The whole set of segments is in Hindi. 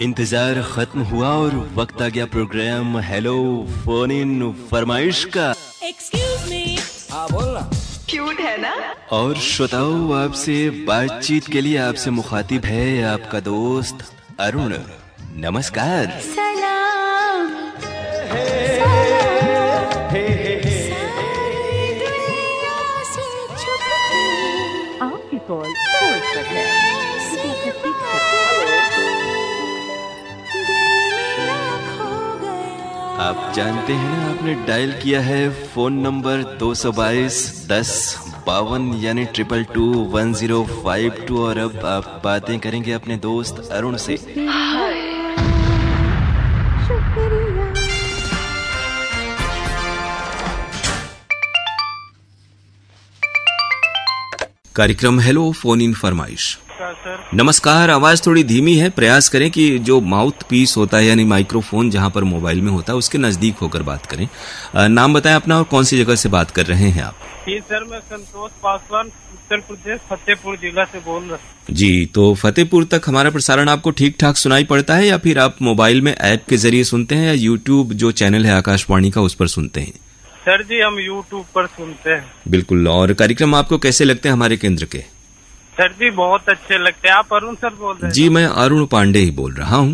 इंतजार खत्म हुआ और वक्त आ गया प्रोग्राम हेलो फोन इन फरमाइश का। Excuse me. हाँ बोलना। क्यूट है ना। और श्रोताओं, आपसे बातचीत के लिए आपसे मुखातिब है आपका दोस्त अरुण। नमस्कार। सलाम। आपकी कॉल होल्ड पर है। आप जानते हैं ना, आपने डायल किया है फोन नंबर 222 10 52 यानी 2221 और अब आप बातें करेंगे अपने दोस्त अरुण से। कार्यक्रम हेलो फोन इन फरमाइश। नमस्कार। आवाज थोड़ी धीमी है, प्रयास करें कि जो माउथ पीस होता है यानी माइक्रोफोन जहां पर मोबाइल में होता है उसके नजदीक होकर बात करें। नाम बताएं अपना और कौन सी जगह से बात कर रहे हैं आप? जी सर, मैं संतोष पासवान उत्तर प्रदेश फतेहपुर जिला से बोल रहा हूँ। जी, तो फतेहपुर तक हमारा प्रसारण आपको ठीक ठाक सुनाई पड़ता है या फिर आप मोबाइल में ऐप के जरिए सुनते हैं या यूट्यूब जो चैनल है आकाशवाणी का उस पर सुनते हैं? सर जी, हम यूट्यूब पर सुनते हैं। बिल्कुल। और कार्यक्रम आपको कैसे लगते हैं हमारे केंद्र के? सर जी, बहुत अच्छे लगते हैं। आप अरुण सर बोल रहे हैं? जी, मैं अरुण पांडे ही बोल रहा हूँ।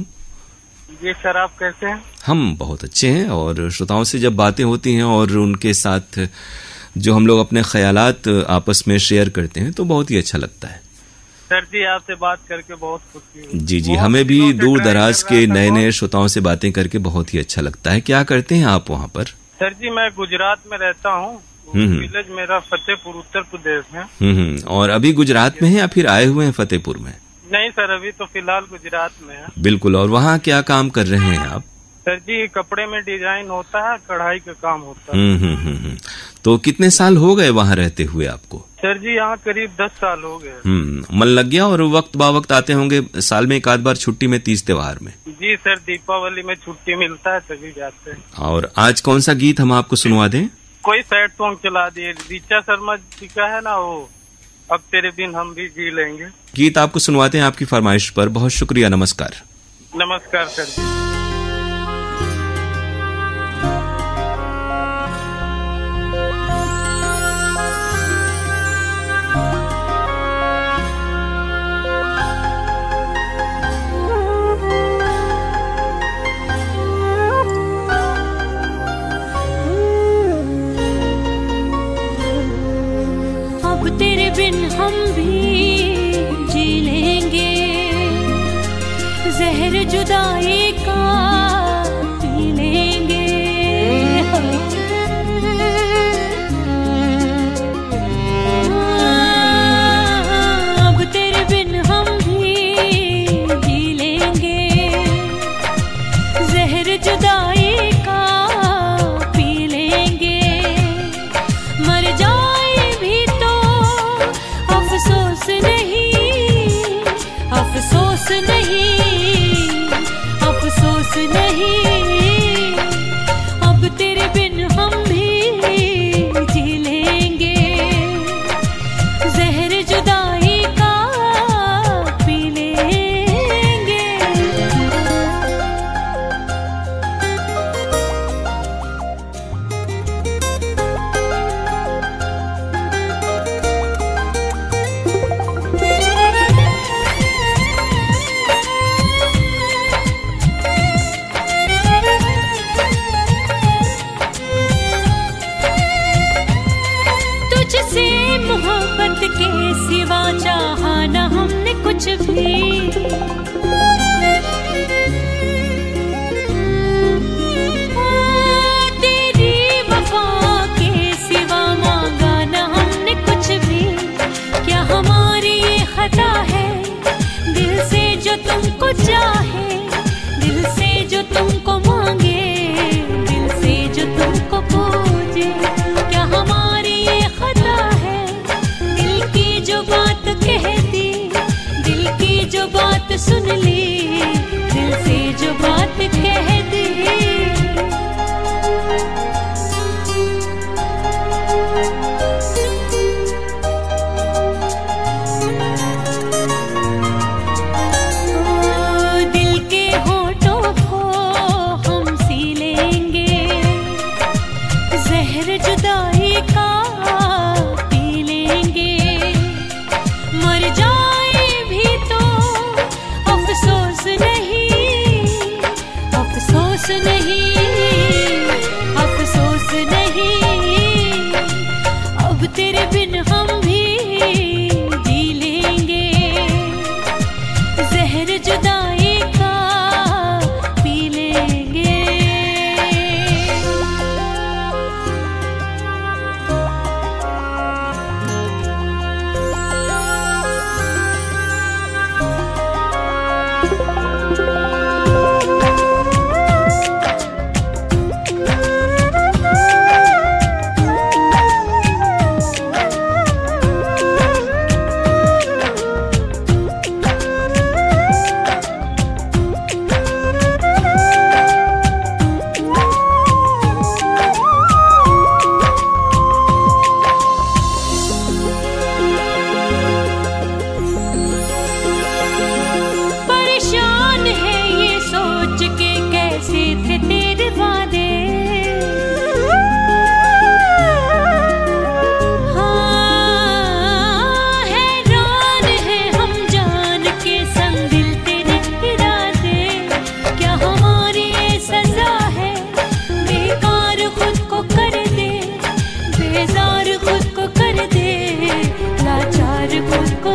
जी सर, आप कैसे हैं? हम बहुत अच्छे हैं और श्रोताओं से जब बातें होती हैं और उनके साथ जो हम लोग अपने ख्यालात आपस में शेयर करते हैं तो बहुत ही अच्छा लगता है। सर जी, आपसे बात करके बहुत खुशी हुई। जी जी, हमें भी दूर दराज के नए नए श्रोताओं से बातें करके बहुत ही अच्छा लगता है। क्या करते हैं आप वहाँ पर? सर जी, मैं गुजरात में रहता हूँ। विलेज मेरा फतेहपुर उत्तर प्रदेश में। और अभी गुजरात में है या फिर आए हुए हैं फतेहपुर में? नहीं सर, अभी तो फिलहाल गुजरात में है। बिल्कुल। और वहाँ क्या काम कर रहे हैं आप? सर जी, कपड़े में डिजाइन होता है, कढ़ाई का काम होता है। तो कितने साल हो गए वहाँ रहते हुए आपको? सर जी, यहाँ करीब 10 साल हो गए। मन लग गया और वक्त बावक्त आते होंगे साल में एक आध बार छुट्टी में, तीज त्योहार में? जी सर, दीपावली में छुट्टी मिलता है तभी जाते हैं। और आज कौन सा गीत हम आपको सुनवा दें? कोई सैड सॉन्ग चला दिए। ऋचा शर्मा जी का है ना वो, अब तेरे बिन हम भी जी लेंगे। गीत आपको सुनवाते हैं आपकी फरमाइश पर। बहुत शुक्रिया। नमस्कार। नमस्कार सर जी। तेरे बिन हम भी जी लेंगे, जहर जुदाई का पी लेंगे। अब तेरे बिन हम भी जी लेंगे, जहर जुदाई का पी लेंगे। मर जाए भी तो अफसोस नहीं, अफसोस नहीं, अफसोस नहीं। अब तेरे बिन हम भी जी लेंगे, जहर जुदाई का पी लेंगे। मोहब्बत के सिवा चाहा न हमने कुछ भी, तेरी वफा के सिवा मांगा न हमने कुछ भी। क्या हमारी ये खता है, दिल से जो तुमको चाहे, दिल से जो तुमको मांगे, दिल से जो तुमको पूजे। क्या हमारी ये खता है, जो बात कहती, दिल की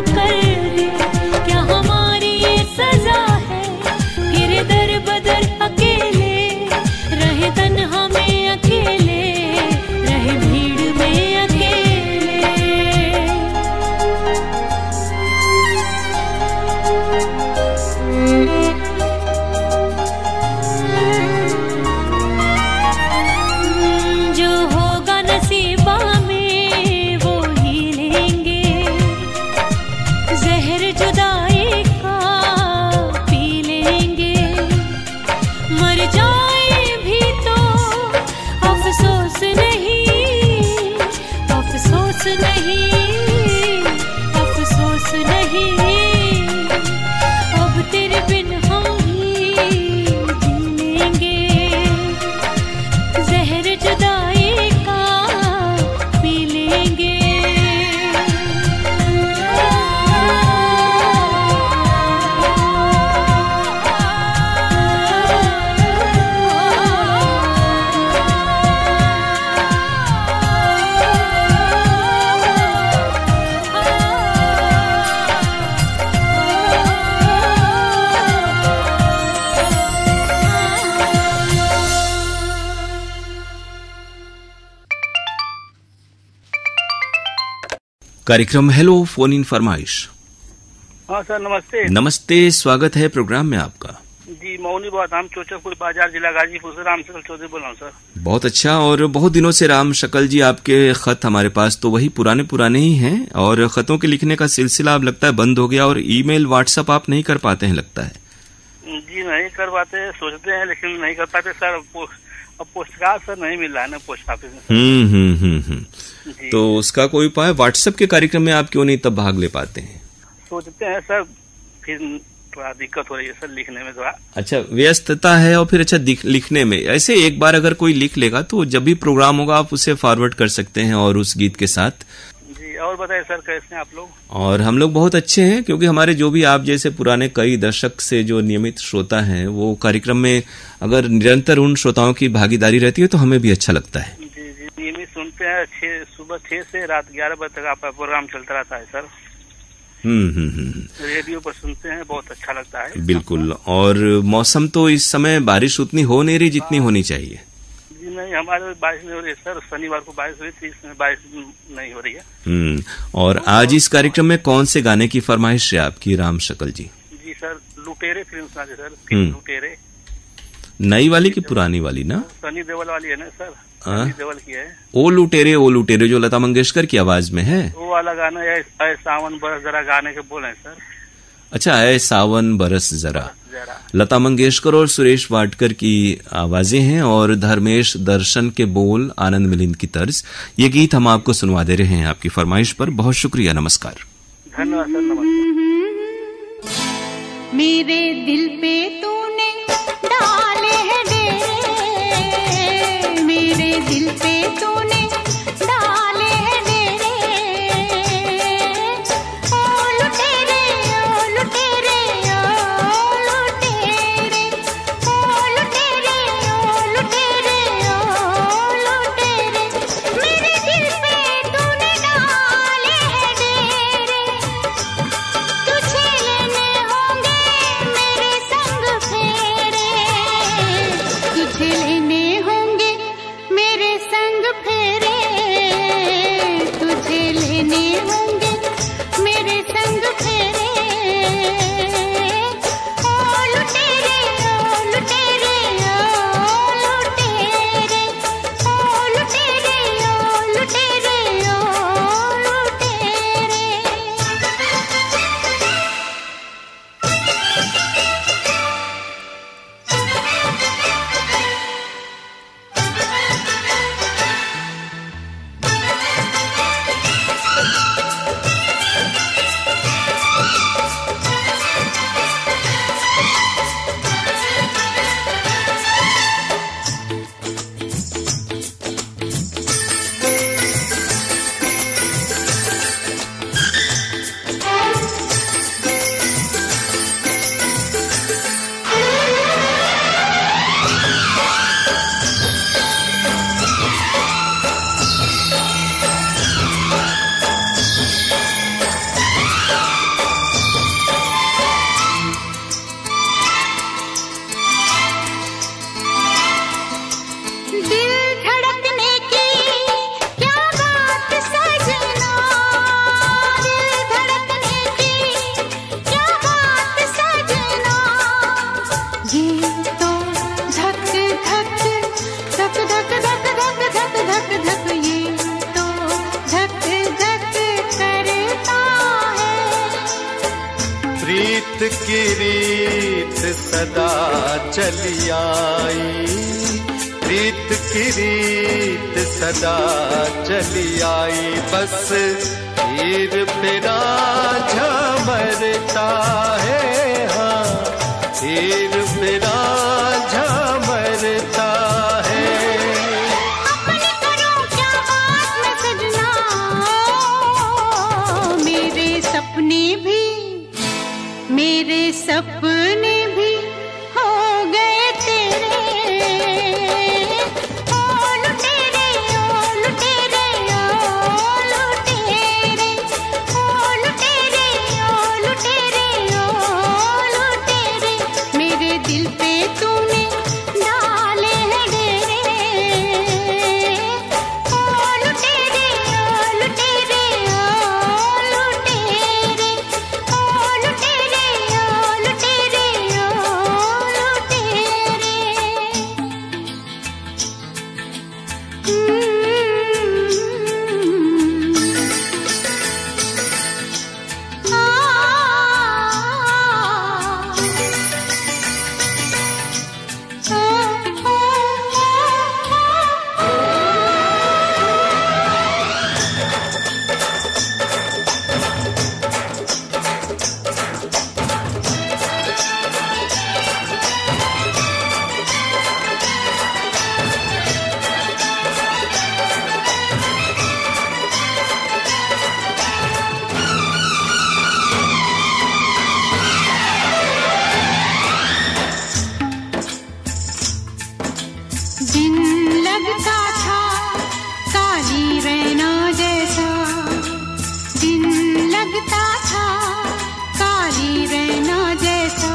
कर दे, क्या हमारी ये सजा है? फिर दर बदर अकेले रहे, तन्हा में अकेले रहे, भीड़ में अकेले। जो होगा नसीबा में वो ही लेंगे, जहर जुदाई का पी लेंगे। मर जाए भी तो अफसोस नहीं, अफसोस नहीं, अफसोस नहीं। अब तेरे बिन हम ही जी लेंगे, जहर जुदाई का पी लेंगे। कार्यक्रम हेलो फोन इन फरमाइश। हाँ सर, नमस्ते। नमस्ते, स्वागत है प्रोग्राम में आपका। जी, मौनी बात, हम चोचकपुर बाजार, जिला गाजीपुर से राम शकल चौधरी बोल रहा हूँ सर। बहुत अच्छा। और बहुत दिनों से राम शकल जी आपके खत हमारे पास तो वही पुराने ही हैं, और खतों के लिखने का सिलसिला अब लगता है बंद हो गया, और ईमेल व्हाट्सएप आप नहीं कर पाते हैं लगता है। जी नहीं कर पाते, सोचते हैं लेकिन नहीं कर पाते सर। अब पोस्ट कार्ड सर नहीं मिल रहा है ना पोस्ट ऑफिस में। जी। तो उसका कोई उपाय? व्हाट्सएप के कार्यक्रम में आप क्यों नहीं तब भाग ले पाते हैं? सोचते हैं सर, फिर थोड़ा दिक्कत हो रही है सर लिखने में थोड़ा। अच्छा, व्यस्तता है। और फिर अच्छा लिखने में ऐसे एक बार अगर कोई लिख लेगा तो जब भी प्रोग्राम होगा आप उसे फॉरवर्ड कर सकते हैं, और उस गीत के साथ। जी, और बताइए सर, कैसे हैं आप लोग? और हम लोग बहुत अच्छे हैं, क्योंकि हमारे जो भी आप जैसे पुराने कई दशक से जो नियमित श्रोता हैं, वो कार्यक्रम में अगर निरंतर उन श्रोताओं की भागीदारी रहती है तो हमें भी अच्छा लगता है। जी जी, नियमित सुनते हैं। सुबह 6 से रात 11 बजे तक आपका प्रोग्राम चलता रहता है सर। रेडियो पर सुनते हैं, बहुत अच्छा लगता है। बिल्कुल। और मौसम तो इस समय बारिश उतनी हो नहीं रही जितनी होनी चाहिए। जी नहीं, हमारे बारिश नहीं हो रही है सर। शनिवार को बारिश हुई थी, इसमें बारिश नहीं हो रही है। और आज इस कार्यक्रम में कौन से गाने की फरमाइश है आपकी राम शकल जी? जी सर, लुटेरे फिल्म सुना दे सर। फिल्म लुटेरे, नई वाली की पुरानी वाली ना? सनी देओल वाली है ना सर। सनी देओल की है। ओ लुटेरे जो लता मंगेशकर की आवाज में है, वो वाला गाना है। ऐ सावन बरस जरा गाने के बोले सर। अच्छा, ऐ सावन बरस जरा, लता मंगेशकर और सुरेश वाडकर की आवाजें हैं, और धर्मेश दर्शन के बोल, आनंद मिलिंद की तर्ज। ये गीत हम आपको सुनवा दे रहे हैं आपकी फरमाइश पर। बहुत शुक्रिया, नमस्कार। धन्यवाद सर, नमस्कार। मेरे दिल पे तूने डाले हैं डेरे, मेरे दिल पे तूने डाले हैं डेरे। ओ लुटेरे, ओ लुटेरे, ओ लुटेरे, ओ लुटेरे, ओ लुटेरे, ओ लुटेरे। मेरे दिल पे तूने डाले हैं डेरे, तुझे लेने होंगे मेरे संग फेरे, तुझे लेने होंगे मेरे संग फेरे। प्रीत की रीत सदा चली आई, प्रीत की रीत सदा चली आई, बस हीर पे राझा मरता है, हाँ हीर पे राझा मरता है। अपने करो क्या बात में सजना, मेरे सपने भी हो गए तेरे, ओ लुटेरे ओ लुटेरे ओ लुटेरे, ओ लुटेरे ओ लुटेरे ओ लुटेरे, मेरे दिल पे तूने डाले हैं डेरे, ओ लुटेरे ओ लुटेरे ओ लुटेरे, ओ लुटेरे ओ लुटेरे ओ लुटेरे। दिन लगता था काली रैना जैसा, दिन लगता था काली रैना जैसा,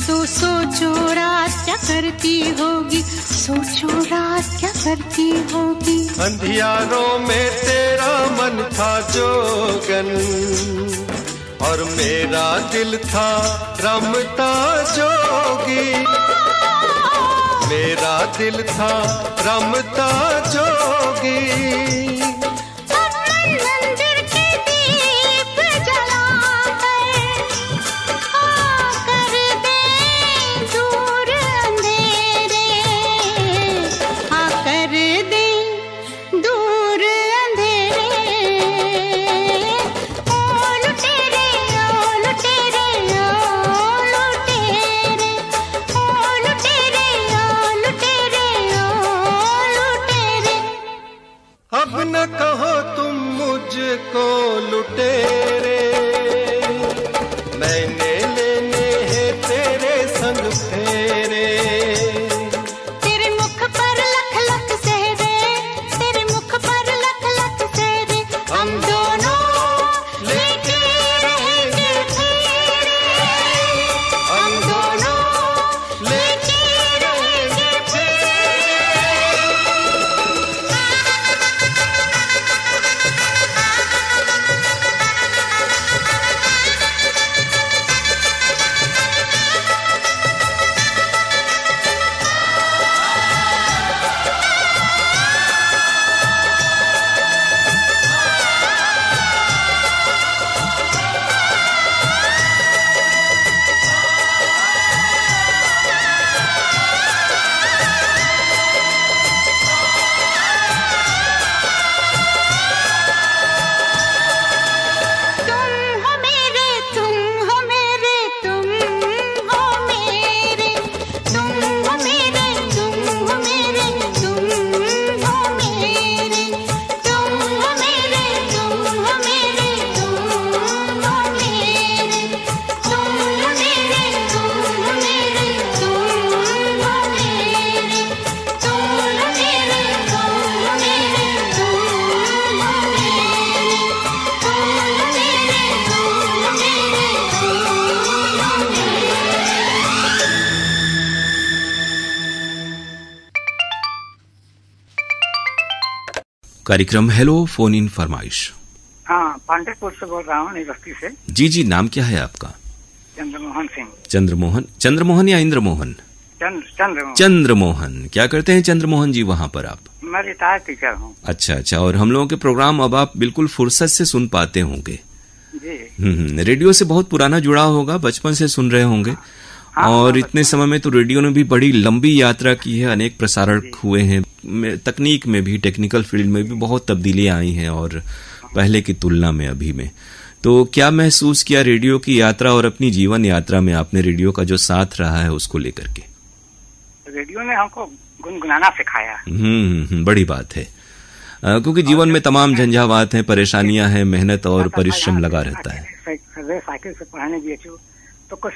तो सोचो रात क्या करती होगी, सोचो रात क्या करती होगी। अंधियारों में तेरा मन था जोगन, और मेरा दिल था रमता जोगी, मेरा दिल था रमता जोगी। मंदिर के दीप जलाकर आकर दे दूर अंधेरे, आकर दे दूर अंधेरे, ओ लुटेरे ओ लुटेरे ओ लुटेरे, ओ लुटेरे ओ लुटेरे ओ लुटेरे। अब न कहो तुम मुझको लुटेरे, मैंने लेने हैं तेरे संग फेरे, तेरे मुख पर लख लख सेहरे, तेरे मुख पर लख लख सेहरे, हम दोनों लेके रहेंगे फेरे, हम दोनों लेके रहेंगे फेरे। कार्यक्रम हेलो फोन इन फरमाइश। हाँ, पांडेपुर से बोल रहा हूँ, नई बस्ती से। जी जी, नाम क्या है आपका? चंद्रमोहन सिंह। चंद्रमोहन या इंद्रमोहन? चंद्रमोहन। चंद्रमोहन, क्या करते हैं चंद्रमोहन जी वहाँ पर आप? मैं रिटायर्ड टीचर हूँ। अच्छा अच्छा, और हम लोगों के प्रोग्राम अब आप बिल्कुल फुर्सत से सुन पाते होंगे? जी। रेडियो से बहुत पुराना जुड़ाव होगा, बचपन से सुन रहे होंगे। और इतने समय में तो रेडियो ने भी बड़ी लंबी यात्रा की है, अनेक प्रसारण हुए हैं, तकनीक में भी, टेक्निकल फील्ड में भी बहुत तब्दीलियां आई हैं और पहले की तुलना में अभी में। तो क्या महसूस किया रेडियो की यात्रा और अपनी जीवन यात्रा में आपने रेडियो का जो साथ रहा है उसको लेकर के? रेडियो ने हमको गुनगुनाना सिखाया। बड़ी बात है, क्योंकि जीवन में तमाम झंझावात हैं, परेशानियां हैं, मेहनत और परिश्रम लगा रहता है। साइकिल से पढ़ने गए तो कुछ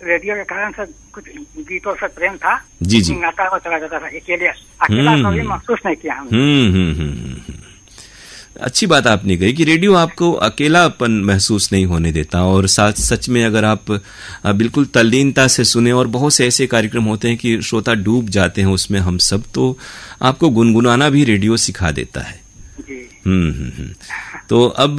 रेडियो के कारण से कुछ गीतों से प्रेम था। जी जी। गाता हुआ चला जाता था, अकेला कभी महसूस नहीं किया हमने। अच्छी बात आपने कही कि रेडियो आपको अकेलापन महसूस नहीं होने देता, और साथ सच में अगर आप बिल्कुल तल्लीनता से सुने, और बहुत से ऐसे कार्यक्रम होते हैं कि श्रोता डूब जाते हैं उसमें हम सब, तो आपको गुनगुनाना भी रेडियो सिखा देता है। तो अब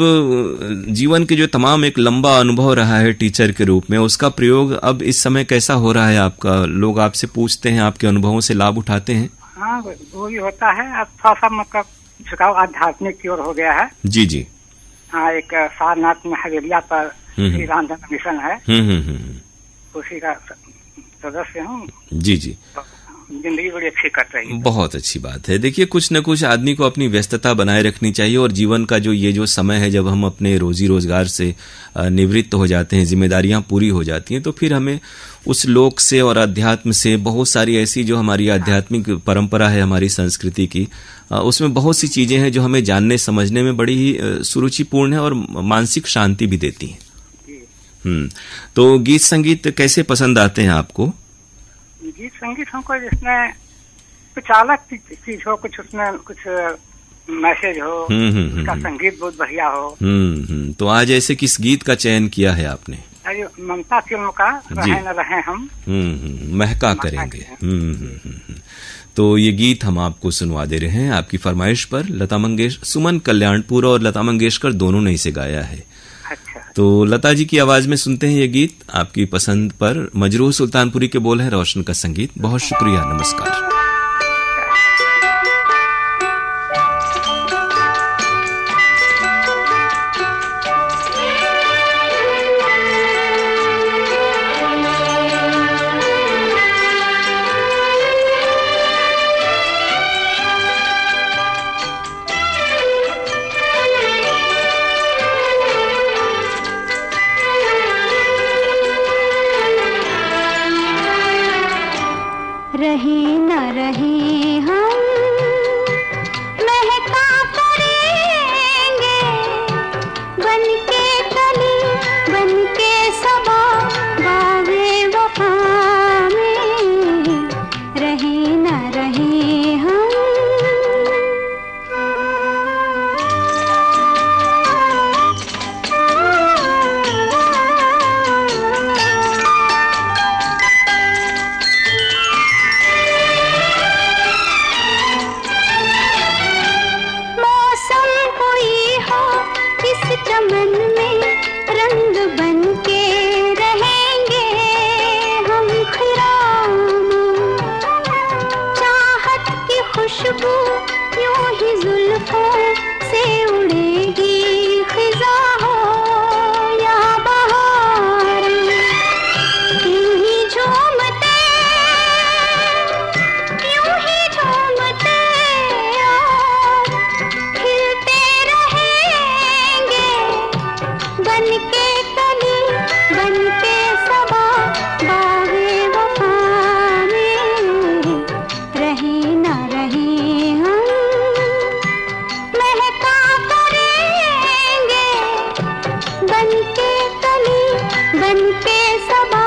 जीवन के जो तमाम एक लंबा अनुभव रहा है टीचर के रूप में, उसका प्रयोग अब इस समय कैसा हो रहा है आपका? लोग आपसे पूछते हैं, आपके अनुभवों से लाभ उठाते हैं? हाँ, वो भी होता है। अब थोड़ा सा मतलब झुकाव आध्यात्मिक की ओर हो गया है। जी जी। हाँ, एक सारनाथ में हवेलिया पर श्री रामचंद्र मिशन है, उसी का सदस्य हूँ। जी जी। जिंदगी बड़ी अच्छी कट रही है। बहुत अच्छी बात है। देखिए, कुछ न कुछ आदमी को अपनी व्यस्तता बनाए रखनी चाहिए, और जीवन का जो समय है जब हम अपने रोजी रोजगार से निवृत्त हो जाते हैं, जिम्मेदारियां पूरी हो जाती हैं, तो फिर हमें उस लोक से और अध्यात्म से, बहुत सारी ऐसी जो हमारी आध्यात्मिक परंपरा है हमारी संस्कृति की, उसमें बहुत सी चीजें हैं जो हमें जानने समझने में बड़ी ही सुरुचिपूर्ण है और मानसिक शांति भी देती हैं। तो गीत संगीत कैसे पसंद आते हैं आपको? गीत संगीत हमको जिसमें कुछ अलग चीज हो, कुछ उसमें कुछ मैसेज हो, उसका संगीत बहुत बढ़िया हो। तो आज ऐसे किस गीत का चयन किया है आपने? ममता फिल्म का रहे न रहे हम, महका करेंगे। तो ये गीत हम आपको सुनवा दे रहे हैं आपकी फरमाइश पर। लता मंगेशकर, सुमन कल्याणपुर और लता मंगेशकर दोनों ने इसे गाया है। अच्छा। तो लता जी की आवाज में सुनते हैं ये गीत आपकी पसंद पर। मजरूह सुल्तानपुरी के बोल है, रोशन का संगीत। बहुत शुक्रिया, नमस्कार। रहे न रहे हम महका करेंगे, बनके कली बनके सबा बागे वफा में, रहे न रहे हम। चमन में रंग बनके रहेंगे हम, खिराम चाहत की खुशबू यूं ही जुल्फों से उड़ेगी, खिजा हो या बहार, यूं ही झूमते और खिलते रहेंगे, बनके कली बनके सबा बागे वफा में, रहे न रहे हम महका करेंगे, बनके कली बनके सबा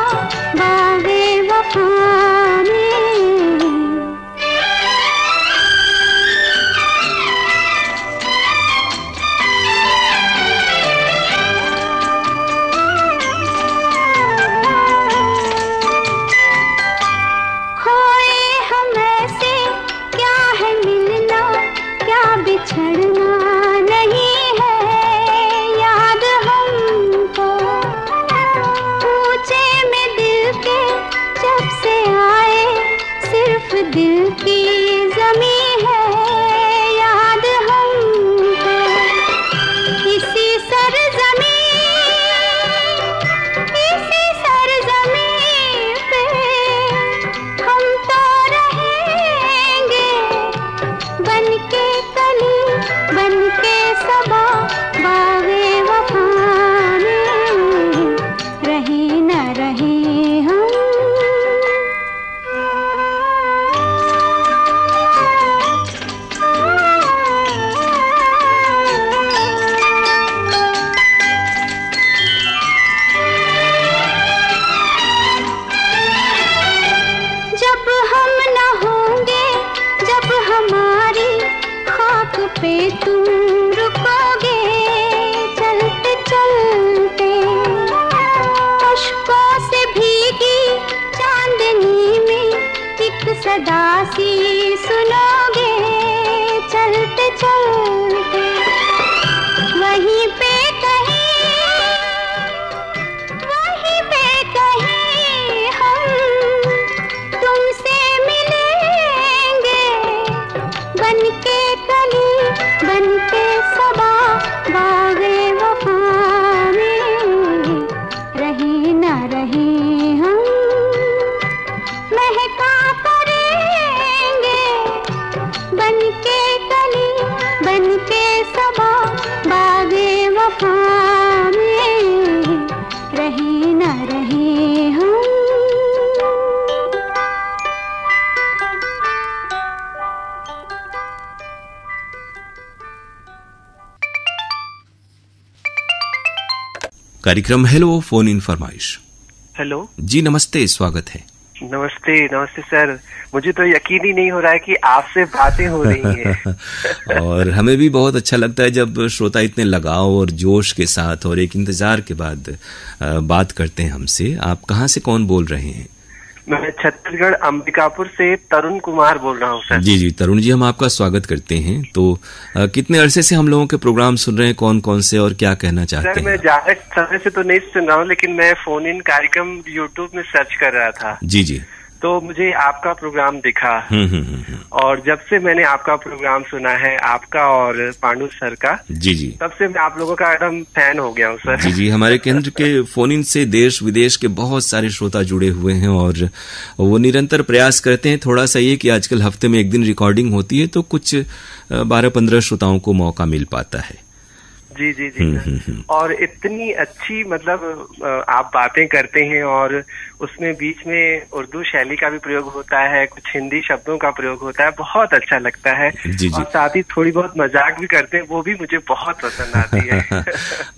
बागे वफा में। बिछड़ना नहीं है याद हमको, सदासी सुनोगे चलते चलते, वहीं पे कहीं हम तुमसे मिलेंगे, बनके कली बनके सबा बागे वफा में रहे न रहे हम महका करेंगे, बनके कली बनके सबा बागे वफा में रहे न रहे हम। कार्यक्रम हेलो फोन इन फरमाइश। हेलो जी नमस्ते, स्वागत है। नमस्ते नमस्ते सर, मुझे तो यकीन ही नहीं हो रहा है कि आपसे बातें हो रही हैं। और हमें भी बहुत अच्छा लगता है जब श्रोता इतने लगाव और जोश के साथ और एक इंतजार के बाद बात करते हैं हमसे। आप कहाँ से कौन बोल रहे हैं? मैं छत्तीसगढ़ अंबिकापुर से तरुण कुमार बोल रहा हूँ सर। जी जी तरुण जी, हम आपका स्वागत करते हैं। तो कितने अरसे से हम लोगों के प्रोग्राम सुन रहे हैं, कौन कौन से और क्या कहना चाहते हैं? सर मैं ज्यादा समय से तो नहीं सुन रहा हूँ, लेकिन मैं फोन इन कार्यक्रम यूट्यूब में सर्च कर रहा था। जी जी। तो मुझे आपका प्रोग्राम दिखा और जब से मैंने आपका प्रोग्राम सुना है, आपका और पांडु सर का, जी जी, तब से मैं आप लोगों का एकदम फैन हो गया हूँ सर। जी जी, हमारे केंद्र के फोन इन से देश विदेश के बहुत सारे श्रोता जुड़े हुए हैं और वो निरंतर प्रयास करते हैं। थोड़ा सा ये कि आजकल हफ्ते में एक दिन रिकॉर्डिंग होती है तो कुछ 12-15 श्रोताओं को मौका मिल पाता है। जी जी जी। और इतनी अच्छी मतलब आप बातें करते हैं और उसमें बीच में उर्दू शैली का भी प्रयोग होता है, कुछ हिंदी शब्दों का प्रयोग होता है, बहुत अच्छा लगता है। जी जी। और साथ ही थोड़ी बहुत मजाक भी करते हैं, वो भी मुझे बहुत पसंद आती है।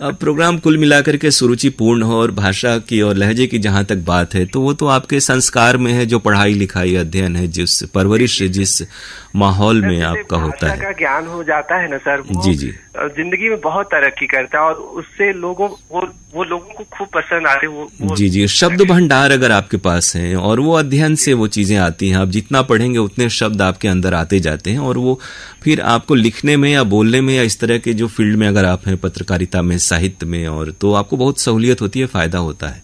अब प्रोग्राम कुल मिलाकर के सुरुचिपूर्ण हो और भाषा की और लहजे की जहां तक बात है तो वो तो आपके संस्कार में है, जो पढ़ाई लिखाई अध्ययन है, जिस परवरिश जिस माहौल में आपका होता है, का ज्ञान हो जाता है ना सर, वो जी जी जिंदगी में बहुत तरक्की करता है और उससे लोगों वो लोगों को खूब पसंद आते हैं। वो जी जी, शब्द भंडार अगर आपके पास है और वो अध्ययन से वो चीजें आती हैं, आप जितना पढ़ेंगे उतने शब्द आपके अंदर आते जाते हैं और वो फिर आपको लिखने में या बोलने में या इस तरह के जो फील्ड में अगर आप हैं, पत्रकारिता में, साहित्य में, और तो आपको बहुत सहूलियत होती है, फायदा होता है।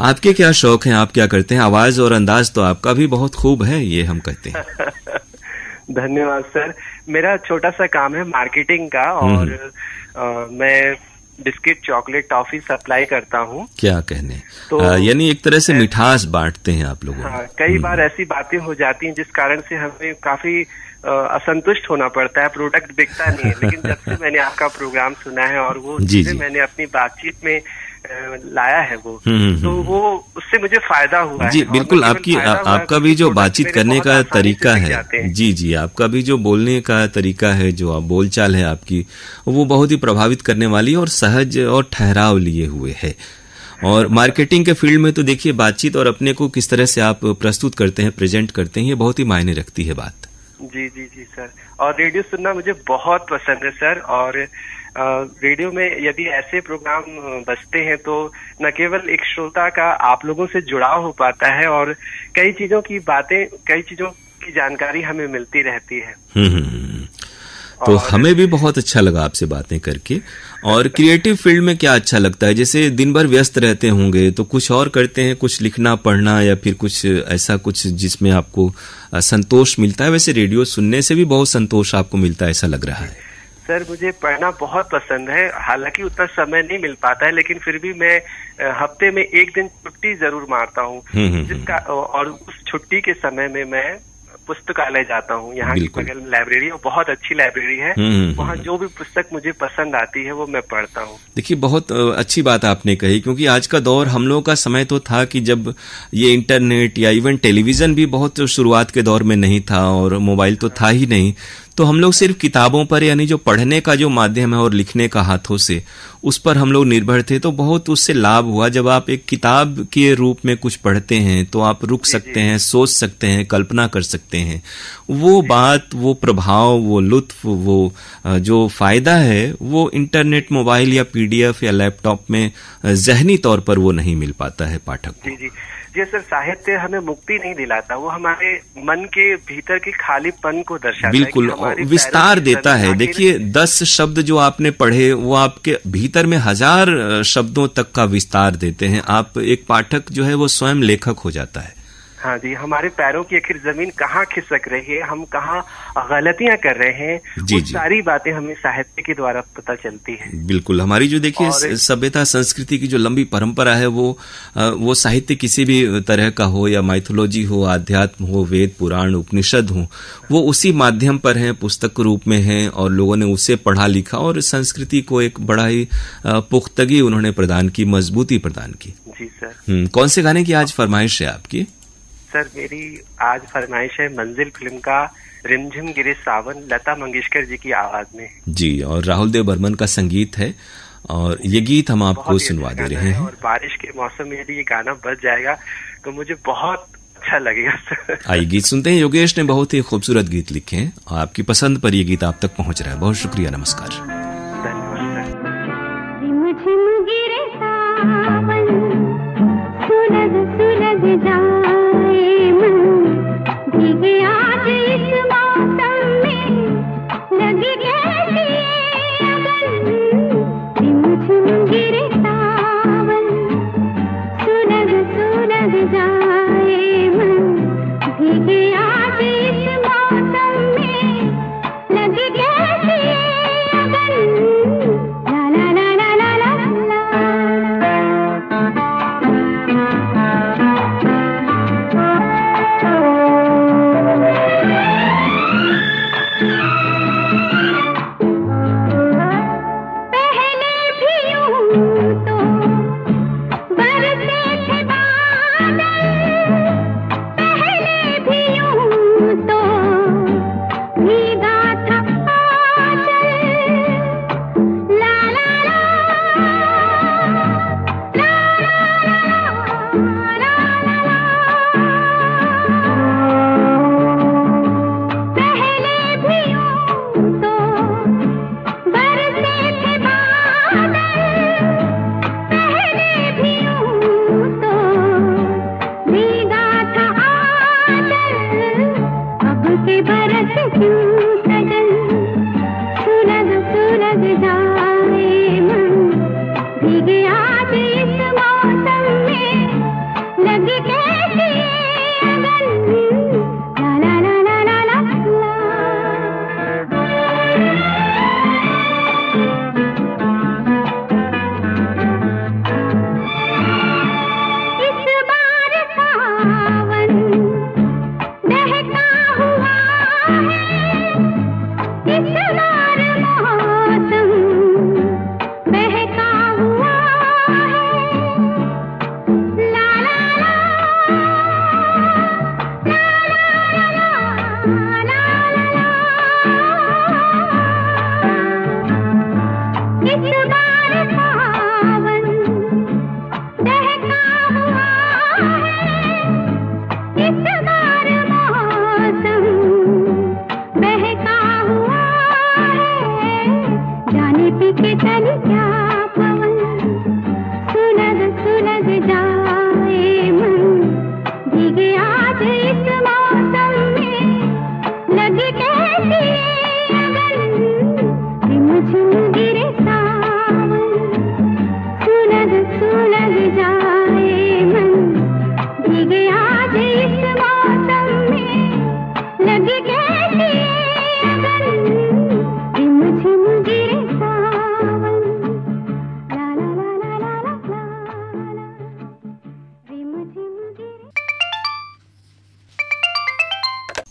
आपके क्या शौक हैं, आप क्या करते हैं? आवाज और अंदाज तो आपका भी बहुत खूब है, ये हम कहते हैं। धन्यवाद सर। मेरा छोटा सा काम है मार्केटिंग का और मैं बिस्किट, चॉकलेट, टॉफी सप्लाई करता हूँ। क्या कहने, तो यानी एक तरह से मिठास बांटते हैं आप लोगों। हाँ, कई बार ऐसी बातें हो जाती हैं जिस कारण से हमें काफी असंतुष्ट होना पड़ता है, प्रोडक्ट बिकता नहीं है। लेकिन जब से मैंने आपका प्रोग्राम सुना है और वो चीजें मैंने अपनी बातचीत में लाया है वो, तो वो उससे मुझे फायदा हुआ है। जी बिल्कुल, आपका भी जो बातचीत करने का तरीका है, जी जी, आपका भी जो बोलने का तरीका है, जो आप बोलचाल है आपकी, वो बहुत ही प्रभावित करने वाली और सहज और ठहराव लिए हुए है। और मार्केटिंग के फील्ड में तो देखिए, बातचीत और अपने को किस तरह से आप प्रस्तुत करते हैं, प्रेजेंट करते हैं, ये बहुत ही मायने रखती है बात। जी जी जी सर। और रेडियो सुनना मुझे बहुत पसंद है सर। और रेडियो में यदि ऐसे प्रोग्राम बजते हैं तो न केवल एक श्रोता का आप लोगों से जुड़ाव हो पाता है और कई चीजों की बातें, कई चीजों की जानकारी हमें मिलती रहती है। तो हमें भी बहुत अच्छा लगा आपसे बातें करके। और क्रिएटिव फील्ड में क्या अच्छा लगता है? जैसे दिन भर व्यस्त रहते होंगे तो कुछ और करते हैं, कुछ लिखना पढ़ना या फिर कुछ ऐसा कुछ जिसमें आपको संतोष मिलता है? वैसे रेडियो सुनने से भी बहुत संतोष आपको मिलता है, ऐसा लग रहा है। सर मुझे पढ़ना बहुत पसंद है, हालांकि उतना समय नहीं मिल पाता है, लेकिन फिर भी मैं हफ्ते में एक दिन छुट्टी जरूर मारता हूँ, जिसका और उस छुट्टी के समय में मैं पुस्तकालय जाता हूँ। यहाँ की बगल में लाइब्रेरी, और बहुत अच्छी लाइब्रेरी है, वहाँ जो भी पुस्तक मुझे पसंद आती है वो मैं पढ़ता हूँ। देखिए, बहुत अच्छी बात आपने कही, क्योंकि आज का दौर, हम लोगों का समय तो था कि जब ये इंटरनेट या इवन टेलीविजन भी बहुत शुरुआत के दौर में नहीं था और मोबाइल तो था ही नहीं, तो हम लोग सिर्फ किताबों पर, यानी जो पढ़ने का जो माध्यम है और लिखने का हाथों से, उस पर हम लोग निर्भर थे। तो बहुत उससे लाभ हुआ। जब आप एक किताब के रूप में कुछ पढ़ते हैं तो आप रुक सकते हैं, सोच सकते हैं, कल्पना कर सकते हैं। वो बात, वो प्रभाव, वो लुत्फ, वो जो फायदा है, वो इंटरनेट, मोबाइल या पीडीएफ या लैपटॉप में ज़हनी तौर पर वो नहीं मिल पाता है पाठक को। जी जी जी सर, साहित्य हमें मुक्ति नहीं दिलाता, वो हमारे मन के भीतर के खालीपन को दर्शाता बिल्कुल, है, विस्तार देता है। देखिए 10 शब्द जो आपने पढ़े वो आपके भीतर में 1000 शब्दों तक का विस्तार देते हैं। आप एक पाठक जो है वो स्वयं लेखक हो जाता है। हाँ जी, हमारे पैरों की आखिर जमीन कहाँ खिसक रही है, हम कहाँ गलतियां कर रहे हैं, वो सारी बातें हमें साहित्य के द्वारा पता चलती है। बिल्कुल, हमारी जो देखिए सभ्यता संस्कृति की जो लंबी परंपरा है वो साहित्य किसी भी तरह का हो या माइथोलॉजी हो, आध्यात्म हो, वेद पुराण उपनिषद हो, वो उसी माध्यम पर है, पुस्तक रूप में है और लोगों ने उसे पढ़ा लिखा और संस्कृति को एक बड़ा ही पुख्तगी उन्होंने प्रदान की, मजबूती प्रदान की। जी सर। कौन से गाने की आज फरमाइश है आपकी? सर मेरी आज फरमाइश है मंजिल फिल्म का रिमझिम गिरे सावन, लता मंगेशकर जी की आवाज में। जी, और राहुल देव बर्मन का संगीत है और ये गीत हम आपको सुनवा दे रहे हैं। और बारिश के मौसम में यदि ये गाना बज जाएगा तो मुझे बहुत अच्छा लगेगा सर। आइए गीत सुनते हैं। योगेश ने बहुत ही खूबसूरत गीत लिखे हैं और आपकी पसंद पर ये गीत आप तक पहुंच रहा है। बहुत शुक्रिया, नमस्कार। धन्यवाद सर। रिमझिम गिरे सावन, सुलग सुलग जाए मन, भीगे आज इस मौसम में, लगी कैसी अगन, रिमझिम गिरे सावन, सुलग सुलग जाए मन, भीगे आज इस मौसम में, लगी कैसी अगन, ला ला ला ला ला ला